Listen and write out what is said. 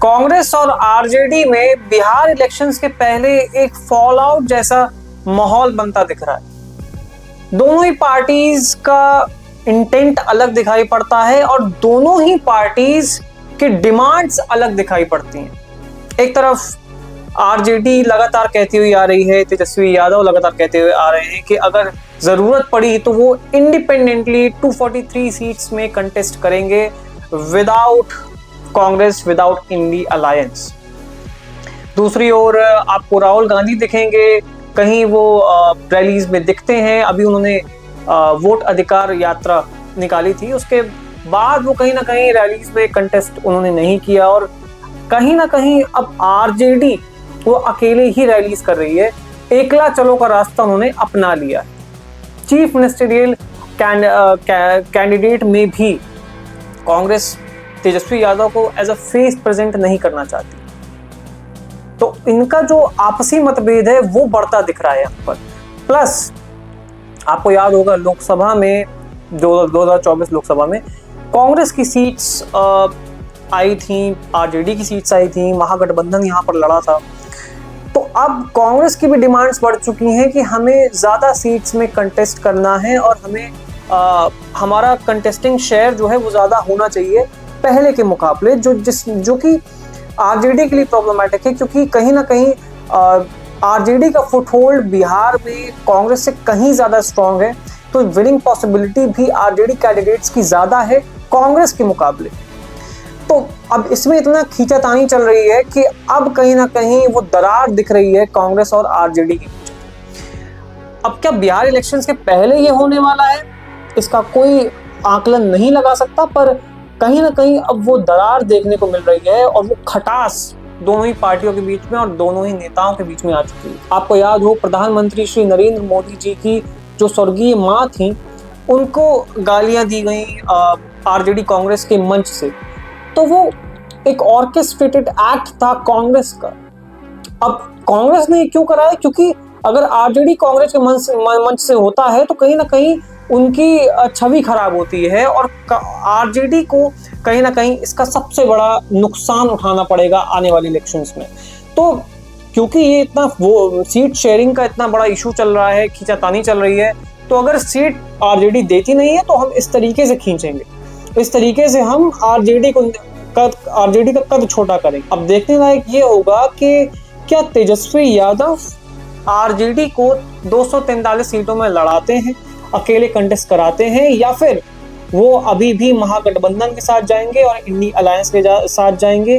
कांग्रेस और आरजेडी में बिहार इलेक्शंस के पहले एक फॉल आउट जैसा माहौल बनता दिख रहा है। दोनों ही पार्टीज का इंटेंट अलग दिखाई पड़ता है और दोनों ही पार्टीज के डिमांड्स अलग दिखाई पड़ती हैं। एक तरफ आरजेडी लगातार कहती हुई आ रही है, तेजस्वी यादव लगातार कहते हुए आ रहे हैं कि अगर जरूरत पड़ी तो वो इंडिपेंडेंटली 243 सीट्स में कंटेस्ट करेंगे without Congress, without INDI alliance. दूसरी ओर आपको राहुल गांधी दिखेंगे, कहीं वो रैलीज में दिखते हैं। अभी उन्होंने वोट अधिकार यात्रा निकाली थी, उसके बाद वो कहीं ना कहीं रैलीज में कंटेस्ट उन्होंने नहीं किया और कहीं ना कहीं अब आरजेडी वो अकेले ही रैलीज कर रही है। एकला चलो का रास्ता उन्होंने अपना लिया। चीफ मिनिस्टरियल कैंडिडेट में भी कांग्रेस तेजस्वी यादव को एज अ फेस प्रेजेंट नहीं करना चाहती, तो इनका जो आपसी मतभेद है वो बढ़ता दिख रहा है यहाँ पर। प्लस आपको याद होगा लोकसभा में 2024 लोकसभा में कांग्रेस की सीट्स आई थी, आरजेडी की सीट्स आई थी, महागठबंधन यहाँ पर लड़ा था। तो अब कांग्रेस की भी डिमांड्स बढ़ चुकी हैं कि हमें ज़्यादा सीट्स में कंटेस्ट करना है और हमें हमारा कंटेस्टिंग शेयर जो है वो ज़्यादा होना चाहिए पहले के मुकाबले, जो कि आरजेडी के लिए प्रॉब्लमैटिक है, क्योंकि कहीं ना कहीं आरजेडी का फुटहोल्ड बिहार में कांग्रेस से कहीं ज़्यादा स्ट्रांग है। तो विनिंग पॉसिबिलिटी भी आरजेडी कैंडिडेट्स की ज़्यादा है कांग्रेस के मुकाबले। तो अब इसमें इतना खींचातानी चल रही है कि अब कहीं ना कहीं वो दरार दिख रही है कांग्रेस और आरजेडी के बीच। अब क्या बिहार इलेक्शंस के पहले ये होने वाला है, इसका कोई आकलन नहीं लगा सकता, पर कहीं ना कहीं अब वो दरार देखने को मिल रही है और वो खटास दोनों ही पार्टियों के बीच में और दोनों ही नेताओं के बीच में आ चुकी है। आपको याद हो प्रधानमंत्री श्री नरेंद्र मोदी जी की जो स्वर्गीय माँ थी, उनको गालियां दी गई आरजेडी कांग्रेस के मंच से। तो वो एक ऑर्केस्ट्रेटेड एक्ट था कांग्रेस का। अब कांग्रेस ने क्यों करा है? क्योंकि अगर आरजेडी कांग्रेस के मंच से होता है तो कहीं ना कहीं उनकी छवि खराब होती है और आरजेडी को कहीं ना कहीं इसका सबसे बड़ा नुकसान उठाना पड़ेगा आने वाले इलेक्शंस में। तो क्योंकि ये इतना वो सीट शेयरिंग का इतना बड़ा इशू चल रहा है, खींचातानी चल रही है, तो अगर सीट आरजेडी देती नहीं है तो हम इस तरीके से खींचेंगे, इस तरीके से हम आरजेडी का कद छोटा करेंगे। अब देखने लायक ये होगा कि क्या तेजस्वी यादव आरजेडी को 243 सीटों में लड़ाते हैं, अकेले कंटेस्ट कराते हैं, या फिर वो अभी भी महागठबंधन के साथ जाएंगे और इंडी अलायंस के साथ जाएंगे।